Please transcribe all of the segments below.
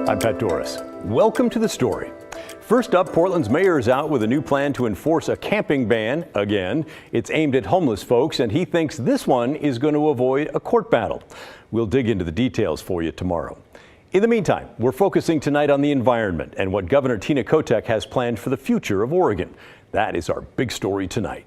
I'm Pat Doris. Welcome to The Story. First up, Portland's mayor is out with a new plan to enforce a camping ban again. It's aimed at homeless folks, and he thinks this one is going to avoid a court battle. We'll dig into the details for you tomorrow. In the meantime, we're focusing tonight on the environment and what Governor Tina Kotek has planned for the future of Oregon. That is our big story tonight.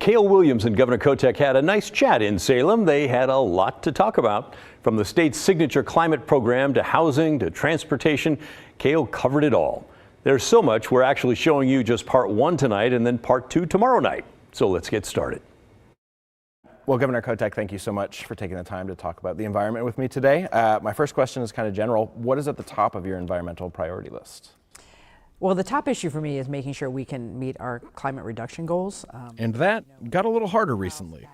Kale Williams and Governor Kotek had a nice chat in Salem. They had a lot to talk about. From the state's signature climate program to housing to transportation, Kale covered it all. There's so much, we're actually showing you just part one tonight and then part two tomorrow night. So let's get started. Well, Governor Kotek, thank you so much for taking the time to talk about the environment with me today. My first question is kind of general. What is at the top of your environmental priority list? Well, the top issue for me is making sure we can meet our climate reduction goals. And that got a little harder recently.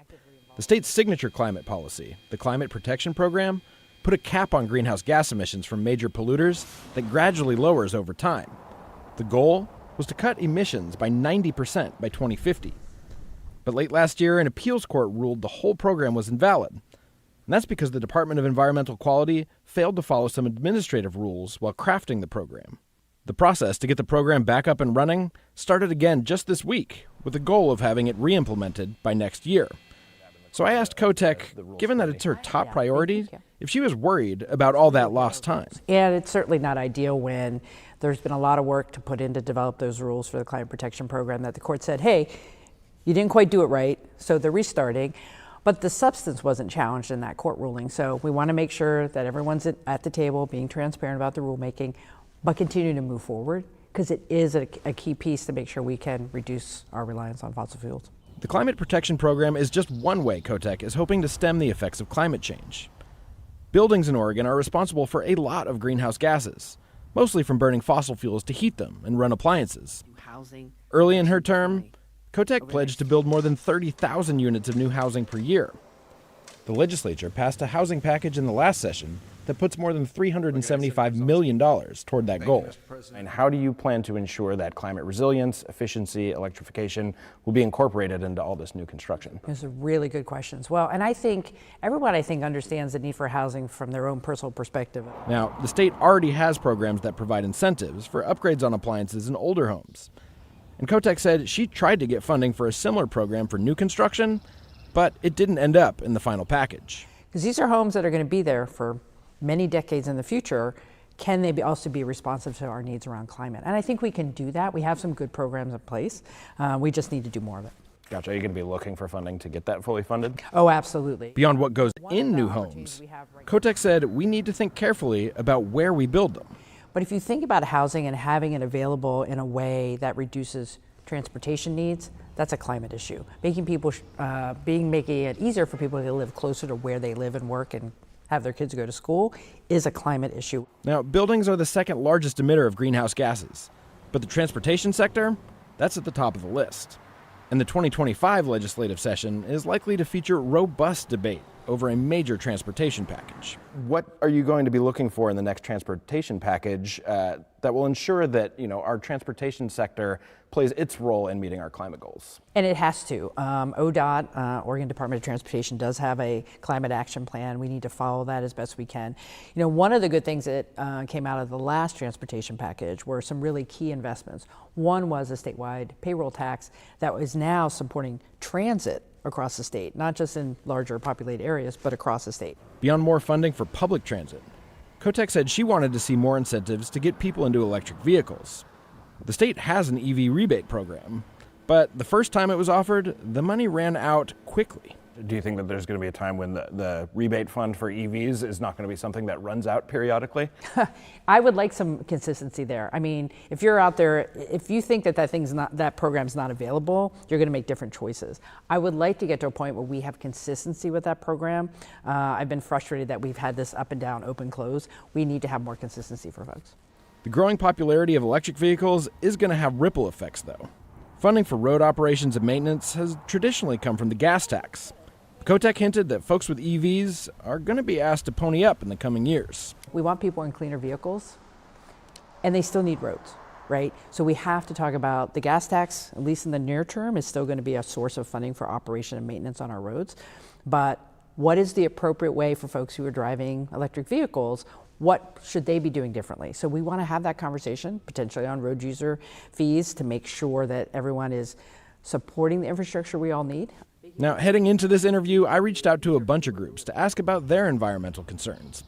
The state's signature climate policy, the Climate Protection Program, put a cap on greenhouse gas emissions from major polluters that gradually lowers over time. The goal was to cut emissions by 90% by 2050. But late last year, an appeals court ruled the whole program was invalid. And that's because the Department of Environmental Quality failed to follow some administrative rules while crafting the program. The process to get the program back up and running started again just this week, with the goal of having it re-implemented by next year. So I asked Kotek, given that it's her top priority, if she was worried about all that lost time. And it's certainly not ideal when there's been a lot of work to put in to develop those rules for the Climate Protection Program that the court said, hey, you didn't quite do it right, so they're restarting. But the substance wasn't challenged in that court ruling. So we want to make sure that everyone's at the table being transparent about the rulemaking, but continue to move forward because it is a key piece to make sure we can reduce our reliance on fossil fuels. The Climate Protection Program is just one way Kotek is hoping to stem the effects of climate change. Buildings in Oregon are responsible for a lot of greenhouse gases, mostly from burning fossil fuels to heat them and run appliances. Early in her term, Kotek pledged to build more than 30,000 units of new housing per year. The legislature passed a housing package in the last session that puts more than $375 million toward that goal. And how do you plan to ensure that climate resilience, efficiency, electrification will be incorporated into all this new construction? Those are really good questions. Well, and I think everyone understands the need for housing from their own personal perspective. Now, the state already has programs that provide incentives for upgrades on appliances in older homes. And Kotek said she tried to get funding for a similar program for new construction, but it didn't end up in the final package. Because these are homes that are going to be there for many decades in the future. Can they also be responsive to our needs around climate? And I think we can do that. We have some good programs in place. We just need to do more of it. Gotcha. Are you going to be looking for funding to get that fully funded? Oh, absolutely. Beyond what goes in new homes, Kotek said we need to think carefully about where we build them. But if you think about housing and having it available in a way that reduces transportation needs, that's a climate issue. Making it easier for people to live closer to where they live and work and have their kids go to school is a climate issue. Now, buildings are the second largest emitter of greenhouse gases, but the transportation sector, that's at the top of the list. And the 2025 legislative session is likely to feature robust debate over a major transportation package. What are you going to be looking for in the next transportation package that will ensure that our transportation sector plays its role in meeting our climate goals? And it has to. ODOT, Oregon Department of Transportation, does have a climate action plan. We need to follow that as best we can. One of the good things that came out of the last transportation package were some really key investments. One was a statewide payroll tax that is now supporting transit across the state, not just in larger populated areas, but across the state. Beyond more funding for public transit, Kotek said she wanted to see more incentives to get people into electric vehicles. The state has an EV rebate program, but the first time it was offered, the money ran out quickly. Do you think that there's going to be a time when the rebate fund for EVs is not going to be something that runs out periodically? I would like some consistency there. I mean, if you're out there, if you think that program's not available, you're going to make different choices. I would like to get to a point where we have consistency with that program. I've been frustrated that we've had this up and down, open, close. We need to have more consistency for folks. The growing popularity of electric vehicles is going to have ripple effects, though. Funding for road operations and maintenance has traditionally come from the gas tax. Kotek hinted that folks with EVs are going to be asked to pony up in the coming years. We want people in cleaner vehicles, and they still need roads, right? So we have to talk about the gas tax, at least in the near term, is still going to be a source of funding for operation and maintenance on our roads. But what is the appropriate way for folks who are driving electric vehicles? What should they be doing differently? So we want to have that conversation, potentially on road user fees, to make sure that everyone is supporting the infrastructure we all need. Now, heading into this interview, I reached out to a bunch of groups to ask about their environmental concerns.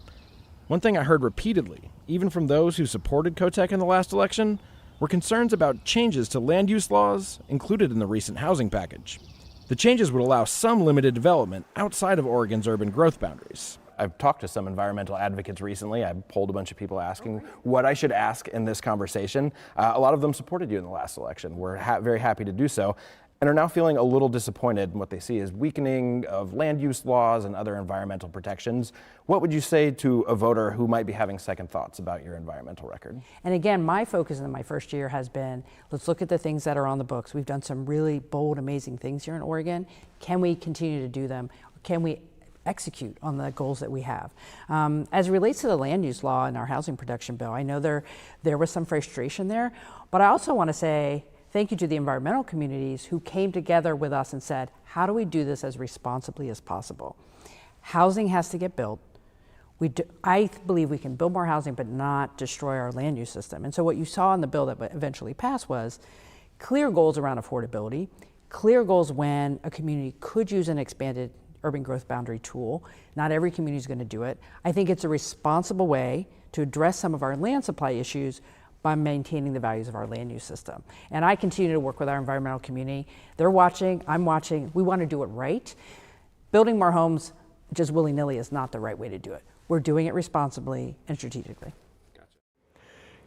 One thing I heard repeatedly, even from those who supported Kotek in the last election, were concerns about changes to land use laws included in the recent housing package. The changes would allow some limited development outside of Oregon's urban growth boundaries. I've talked to some environmental advocates recently. I polled a bunch of people asking what I should ask in this conversation. A lot of them supported you in the last election. We're very happy to do so, and are now feeling a little disappointed in what they see as weakening of land use laws and other environmental protections. What would you say to a voter who might be having second thoughts about your environmental record? And again, my focus in my first year has been, let's look at the things that are on the books. We've done some really bold, amazing things here in Oregon. Can we continue to do them? Can we execute on the goals that we have? As it relates to the land use law and our housing production bill, I know there was some frustration there, but I also want to say thank you to the environmental communities who came together with us and said, how do we do this as responsibly as possible? Housing has to get built. I believe we can build more housing but not destroy our land use system. And so what you saw in the bill that eventually passed was clear goals around affordability, clear goals when a community could use an expanded urban growth boundary tool. Not every community is going to do it. I think it's a responsible way to address some of our land supply issues by maintaining the values of our land use system. And I continue to work with our environmental community. They're watching, I'm watching. We want to do it right. Building more homes just willy-nilly is not the right way to do it. We're doing it responsibly and strategically.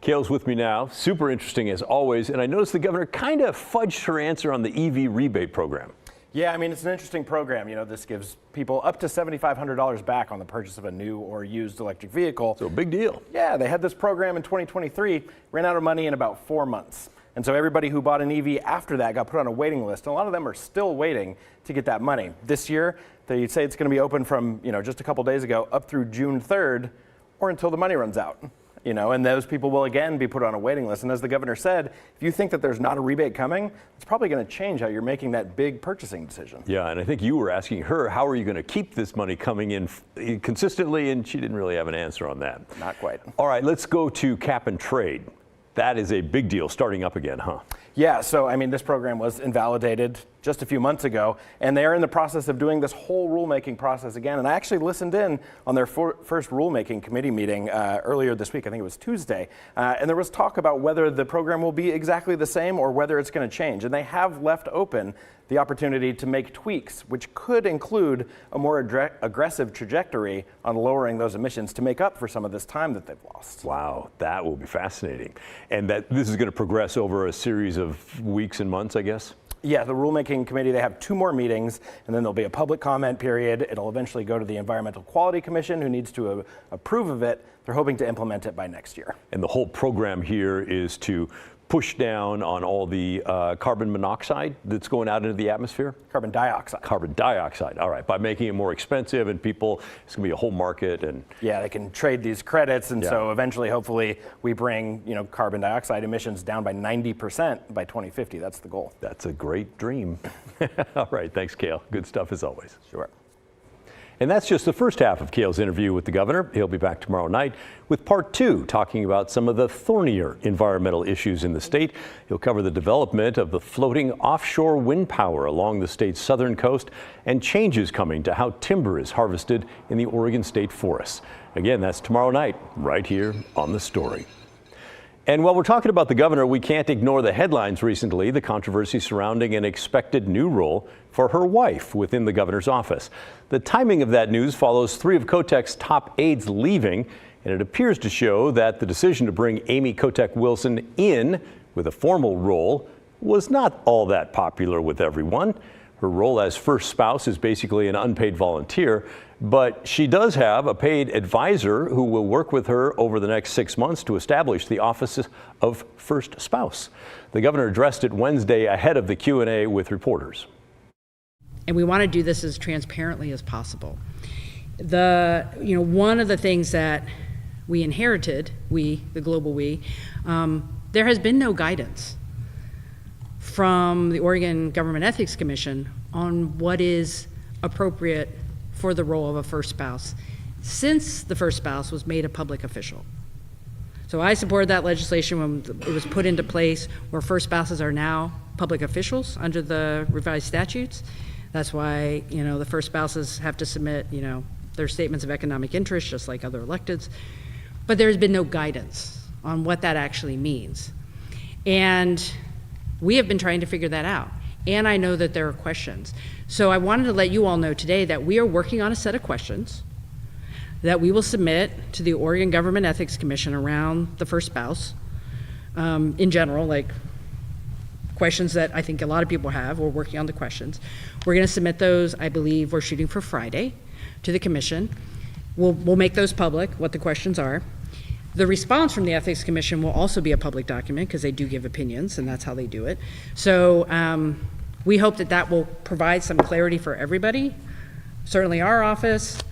Kale's with me now. Super interesting as always. And I noticed the governor kind of fudged her answer on the EV rebate program. Yeah, I mean, it's an interesting program. You know, this gives people up to $7,500 back on the purchase of a new or used electric vehicle. So big deal. Yeah, they had this program in 2023, ran out of money in about 4 months. And so everybody who bought an EV after that got put on a waiting list. And a lot of them are still waiting to get that money. This year, they say it's going to be open from, just a couple days ago up through June 3rd or until the money runs out. And those people will again be put on a waiting list. And as the governor said, if you think that there's not a rebate coming, it's probably going to change how you're making that big purchasing decision. Yeah, and I think you were asking her, how are you going to keep this money coming in consistently? And she didn't really have an answer on that. Not quite. All right, let's go to cap and trade. That is a big deal starting up again, huh? Yeah, so I mean, this program was invalidated just a few months ago, and they are in the process of doing this whole rulemaking process again. And I actually listened in on their first rulemaking committee meeting earlier this week. I think it was Tuesday. And there was talk about whether the program will be exactly the same or whether it's going to change. And they have left open the opportunity to make tweaks, which could include a more aggressive trajectory on lowering those emissions to make up for some of this time that they've lost. Wow, that will be fascinating. And that this is going to progress over a series of weeks and months, I guess? Yeah, the rulemaking committee, they have 2 more meetings, and then there'll be a public comment period. It'll eventually go to the Environmental Quality Commission, who needs to approve of it. They're hoping to implement it by next year. And the whole program here is to push down on all the carbon monoxide that's going out into the atmosphere? Carbon dioxide. Carbon dioxide, all right, by making it more expensive and people, it's gonna be a whole market and... Yeah, they can trade these credits, and so eventually, hopefully, we bring, carbon dioxide emissions down by 90% by 2050. That's the goal. That's a great dream. All right, thanks, Kale. Good stuff as always. Sure. And that's just the first half of Kale's interview with the governor. He'll be back tomorrow night with part 2, talking about some of the thornier environmental issues in the state. He'll cover the development of the floating offshore wind power along the state's southern coast and changes coming to how timber is harvested in the Oregon State forests. Again, that's tomorrow night, right here on The Story. And while we're talking about the governor, we can't ignore the headlines recently, the controversy surrounding an expected new role for her wife within the governor's office. The timing of that news follows 3 of Kotek's top aides leaving, and it appears to show that the decision to bring Amy Kotek Wilson in with a formal role was not all that popular with everyone. Her role as first spouse is basically an unpaid volunteer, but she does have a paid advisor who will work with her over the next 6 months to establish the office of first spouse. The governor addressed it Wednesday ahead of the Q&A with reporters. And we want to do this as transparently as possible. One of the things that we inherited, the global we, there has been no guidance from the Oregon Government Ethics Commission on what is appropriate for the role of a first spouse since the first spouse was made a public official. So I supported that legislation when it was put into place, where first spouses are now public officials under the revised statutes. That's why, the first spouses have to submit, their statements of economic interest, just like other electeds. But there's been no guidance on what that actually means. And we have been trying to figure that out. And I know that there are questions. So I wanted to let you all know today that we are working on a set of questions that we will submit to the Oregon Government Ethics Commission around the first spouse. In general, like questions that I think a lot of people have. We're working on the questions. We're going to submit those, I believe we're shooting for Friday, to the commission. We'll make those public, what the questions are. The response from the Ethics Commission will also be a public document because they do give opinions, and that's how they do it. So we hope that will provide some clarity for everybody, certainly our office,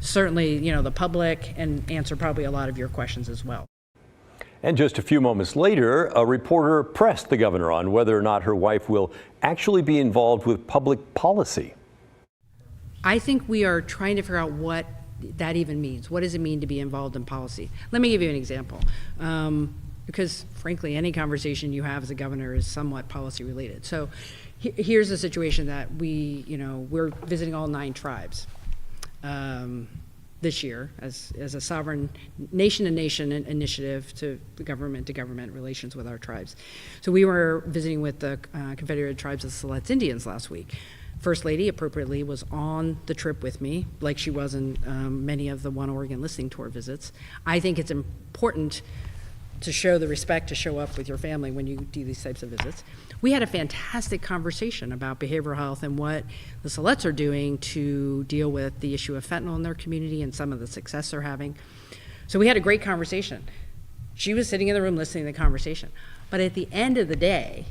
certainly the public, and answer probably a lot of your questions as well. And just a few moments later, a reporter pressed the governor on whether or not her wife will actually be involved with public policy. I think we are trying to figure out what that even means. What does it mean to be involved in policy? Let me give you an example. Because frankly, any conversation you have as a governor is somewhat policy related. So here's a situation that we're visiting all 9 tribes this year as a sovereign nation-to-nation initiative to government relations with our tribes. So we were visiting with the Confederated Tribes of the Siletz Indians last week. First Lady, appropriately, was on the trip with me, like she was in many of the One Oregon Listening Tour visits. I think it's important to show the respect to show up with your family when you do these types of visits. We had a fantastic conversation about behavioral health and what the Siletz are doing to deal with the issue of fentanyl in their community and some of the success they're having. So we had a great conversation. She was sitting in the room listening to the conversation. But at the end of the day,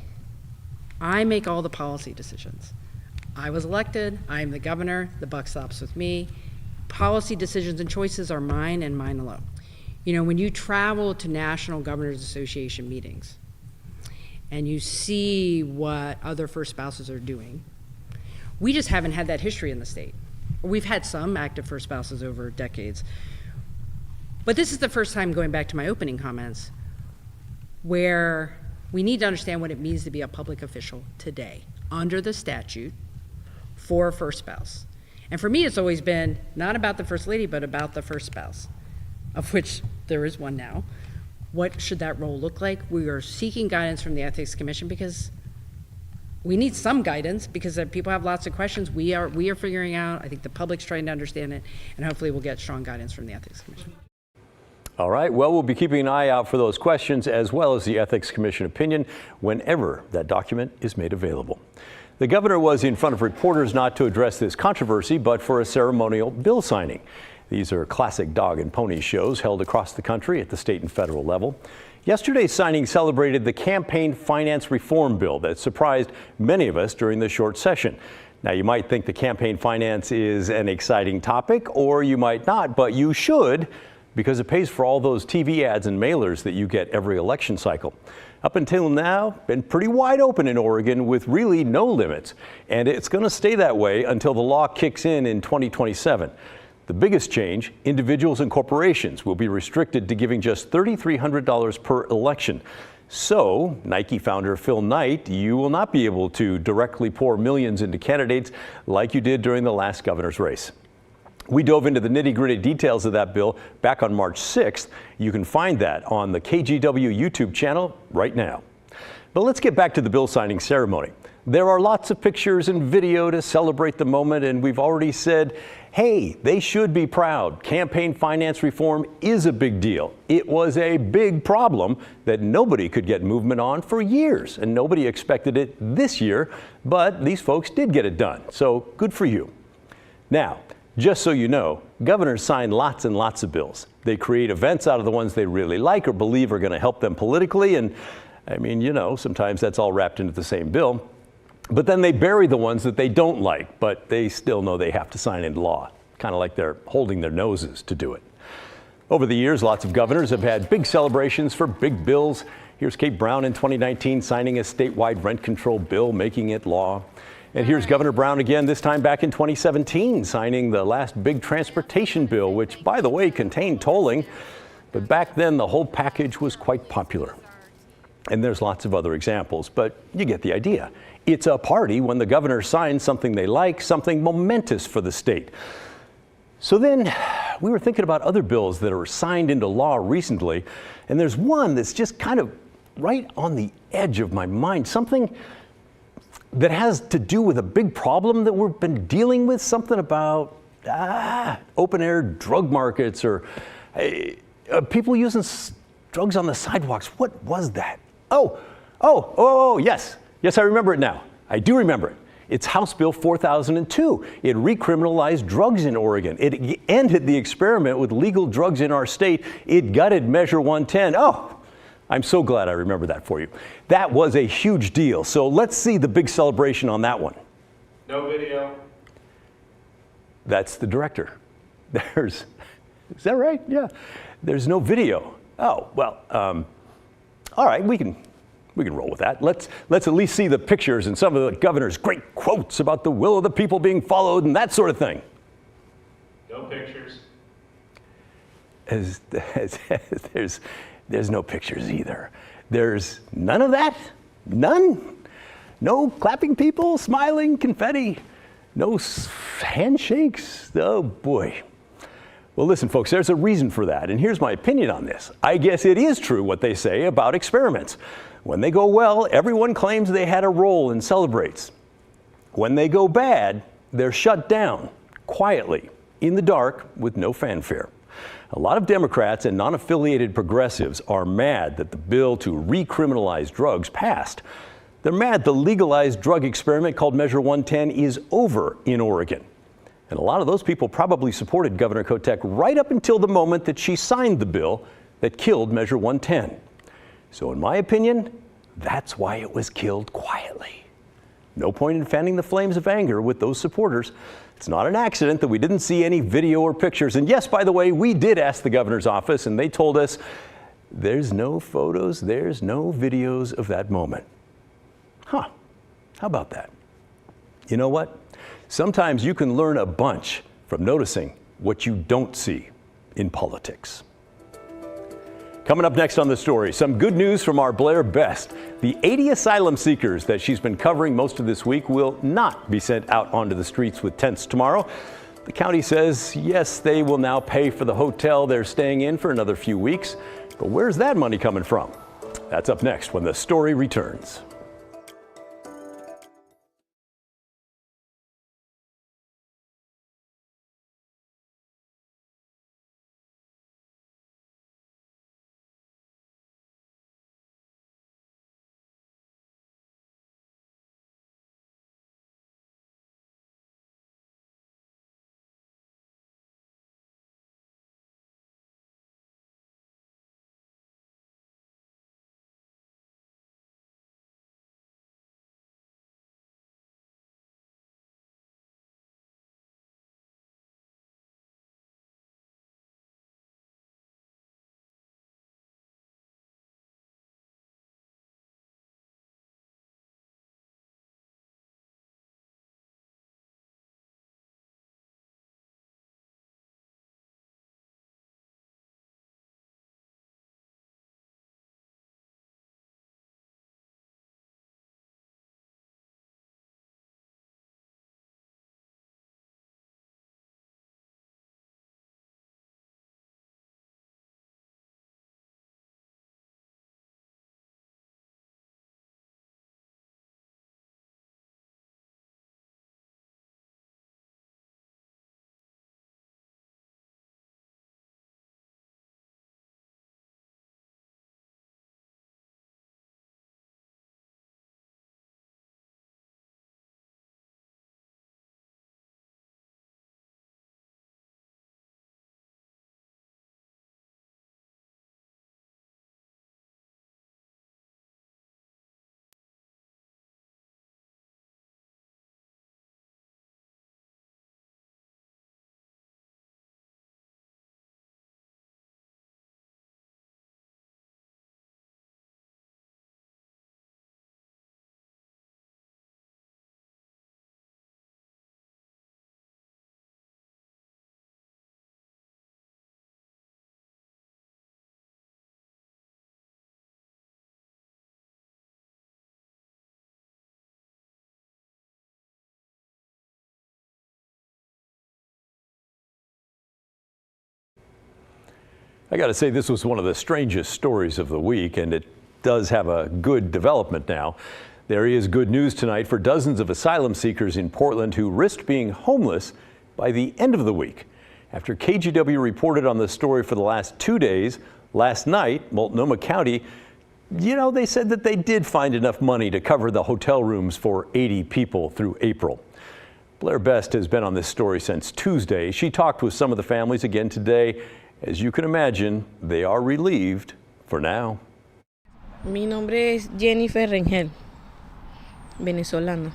I make all the policy decisions. I was elected, I'm the governor, the buck stops with me. Policy decisions and choices are mine and mine alone. When you travel to National Governors Association meetings and you see what other first spouses are doing, we just haven't had that history in the state. We've had some active first spouses over decades. But this is the first time, going back to my opening comments, where we need to understand what it means to be a public official today under the statute for a first spouse. And for me, it's always been not about the First Lady, but about the first spouse, of which there is one now. What should that role look like? We are seeking guidance from the Ethics Commission because we need some guidance, because people have lots of questions. We are figuring out, I think the public's trying to understand it, and hopefully we'll get strong guidance from the Ethics Commission. All right, well, we'll be keeping an eye out for those questions as well as the Ethics Commission opinion whenever that document is made available. The governor was in front of reporters not to address this controversy, but for a ceremonial bill signing. These are classic dog and pony shows held across the country at the state and federal level. Yesterday's signing celebrated the campaign finance reform bill that surprised many of us during the short session. Now, you might think the campaign finance is an exciting topic, or you might not, but you should, because it pays for all those TV ads and mailers that you get every election cycle. Up until now, been pretty wide open in Oregon with really no limits. And it's going to stay that way until the law kicks in 2027. The biggest change, individuals and corporations will be restricted to giving just $3,300 per election. So, Nike founder Phil Knight, you will not be able to directly pour millions into candidates like you did during the last governor's race. We dove into the nitty-gritty details of that bill back on March 6th. You can find that on the KGW YouTube channel right now. But let's get back to the bill signing ceremony. There are lots of pictures and video to celebrate the moment, and we've already said, hey, they should be proud. Campaign finance reform is a big deal. It was a big problem that nobody could get movement on for years, and nobody expected it this year, but these folks did get it done, so good for you. Now, just so you know, governors sign lots and lots of bills. They create events out of the ones they really like or believe are going to help them politically, and I mean, sometimes that's all wrapped into the same bill. But then they bury the ones that they don't like, but they still know they have to sign into law, kind of like they're holding their noses to do it. Over the years, lots of governors have had big celebrations for big bills. Here's Kate Brown in 2019 signing a statewide rent control bill, making it law. And here's Governor Brown again, this time back in 2017, signing the last big transportation bill, which, by the way, contained tolling. But back then, the whole package was quite popular. And there's lots of other examples, but you get the idea. It's a party when the governor signs something they like, something momentous for the state. So then we were thinking about other bills that are signed into law recently, and there's one that's just kind of right on the edge of my mind, something that has to do with a big problem that we've been dealing with, something about open-air drug markets or people using drugs on the sidewalks. What was that? Yes. Yes, I remember it now. I do remember it. It's House Bill 4002. It recriminalized drugs in Oregon. It ended the experiment with legal drugs in our state. It gutted Measure 110. I'm so glad I remember that for you. That was a huge deal. So let's see the big celebration on that one. No video. That's the director. Is that right? Yeah. There's no video. All right, we can roll with that. Let's at least see the pictures and some of the governor's great quotes about the will of the people being followed and that sort of thing. No pictures. There's no pictures either. There's none of that? None? No clapping people, smiling, confetti, no handshakes? Oh boy. Well, listen, folks, there's a reason for that, and here's my opinion on this. I guess it is true what they say about experiments. When they go well, everyone claims they had a role and celebrates. When they go bad, they're shut down, quietly, in the dark, with no fanfare. A lot of Democrats and non-affiliated progressives are mad that the bill to recriminalize drugs passed. They're mad the legalized drug experiment called Measure 110 is over in Oregon. And a lot of those people probably supported Governor Kotek right up until the moment that she signed the bill that killed Measure 110. So in my opinion, that's why it was killed quietly. No point in fanning the flames of anger with those supporters. It's not an accident that we didn't see any video or pictures. And yes, by the way, we did ask the governor's office, and they told us there's no photos, there's no videos of that moment. How about that? You know what? Sometimes you can learn a bunch from noticing what you don't see in politics. Coming up next on The Story, some good news from our Blair Best. The 80 asylum seekers that she's been covering most of this week will not be sent out onto the streets with tents tomorrow. The county says, yes, they will now pay for the hotel they're staying in for another few weeks. But where's that money coming from? That's up next when The Story returns. I got to say, this was one of the strangest stories of the week, and it does have a good development now. There is good news tonight for dozens of asylum seekers in Portland who risked being homeless by the end of the week. After KGW reported on the story for the last 2 days, last night, Multnomah County, they said that they did find enough money to cover the hotel rooms for 80 people through April. Blair Best has been on this story since Tuesday. She talked with some of the families again today. As you can imagine, they are relieved for now. Mi nombre es Jennifer Rengel, venezolana.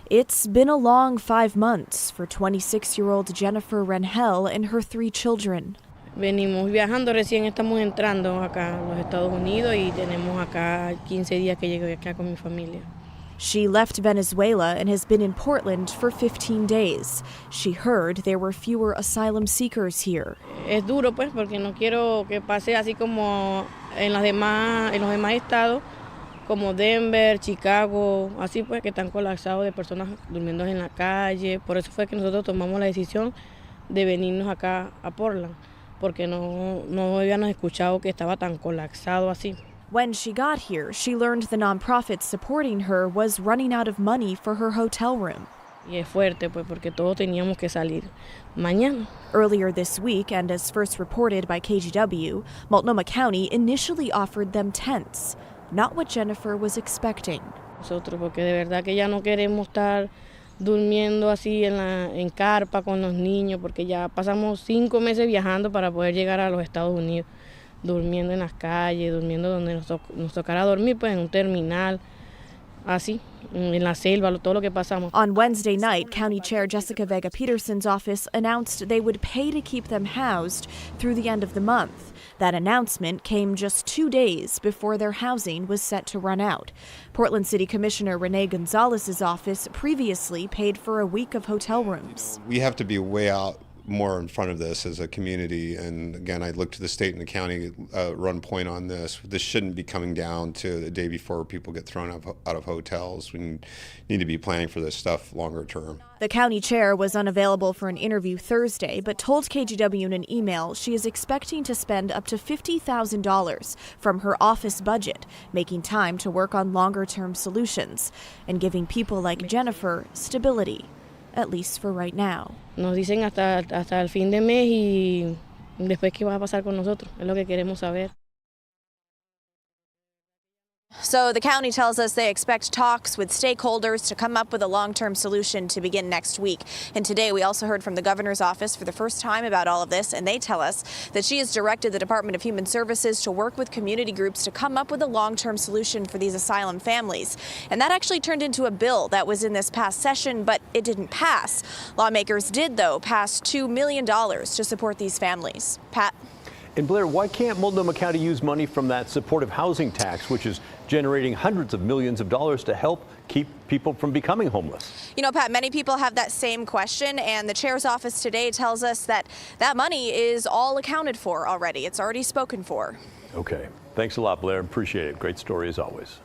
It's been a long 5 months for 26-year-old Jennifer Rengel and her 3 children. Venimos viajando, recién estamos entrando acá a los Estados Unidos y tenemos acá 15 días que llegué acá con mi familia. She left Venezuela and has been in Portland for 15 days. She heard there were fewer asylum seekers here. Es duro pues porque no quiero que pase así como en los demás estados, como Denver, Chicago, así pues que están colapsados de personas durmiendo en la calle. Por eso fue que nosotros tomamos la decisión de venirnos acá a Portland, porque no habíamos escuchado que estaba tan colapsado así. When she got here, she learned the nonprofit supporting her was running out of money for her hotel room. Y es fuerte pues porque todos teníamos que salir mañana. Earlier this week, and as first reported by KGW, Multnomah County initially offered them tents, not what Jennifer was expecting. Nosotros porque de verdad que ya no queremos estar durmiendo así en carpa con los niños, porque ya pasamos 5 meses viajando para poder llegar a los Estados Unidos, durmiendo en las calles, durmiendo donde nos tocará dormir, pues en un terminal, así, en la selva, todo lo que pasamos. On Wednesday night, County Chair Jessica Vega Peterson's office announced they would pay to keep them housed through the end of the month. That announcement came just 2 days before their housing was set to run out. Portland City Commissioner Renee Gonzalez's office previously paid for a week of hotel rooms. We have to be way out more in front of this as a community, and again, I look to the state and the county run point on this. This shouldn't be coming down to the day before people get thrown out of hotels. We need to be planning for this stuff longer term. The county chair was unavailable for an interview Thursday, but told KGW in an email she is expecting to spend up to $50,000 from her office budget, making time to work on longer-term solutions and giving people like Jennifer stability, at least for right now. Nos dicen hasta el fin de mes y después qué va a pasar con nosotros, es lo que queremos saber. So the county tells us they expect talks with stakeholders to come up with a long-term solution to begin next week. And today we also heard from the governor's office for the first time about all of this, and they tell us that she has directed the Department of Human Services to work with community groups to come up with a long-term solution for these asylum families. And that actually turned into a bill that was in this past session, but it didn't pass. Lawmakers did, though, pass $2 million to support these families. Pat? And Blair, why can't Multnomah County use money from that supportive housing tax, which is generating hundreds of millions of dollars to help keep people from becoming homeless? You know, Pat, many people have that same question, and the chair's office today tells us that that money is all accounted for already. It's already spoken for. Okay. Thanks a lot, Blair. Appreciate it. Great story as always.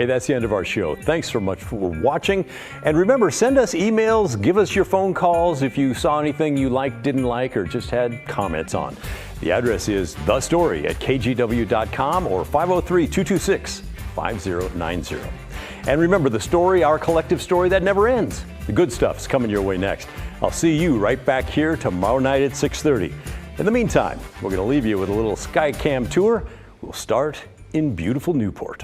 Hey, that's the end of our show. Thanks so much for watching. And remember, send us emails, give us your phone calls if you saw anything you liked, didn't like, or just had comments on. The address is thestory@kgw.com or 503-226-5090. And remember, the story, our collective story that never ends. The good stuff's coming your way next. I'll see you right back here tomorrow night at 6:30. In the meantime, we're going to leave you with a little Skycam tour. We'll start in beautiful Newport.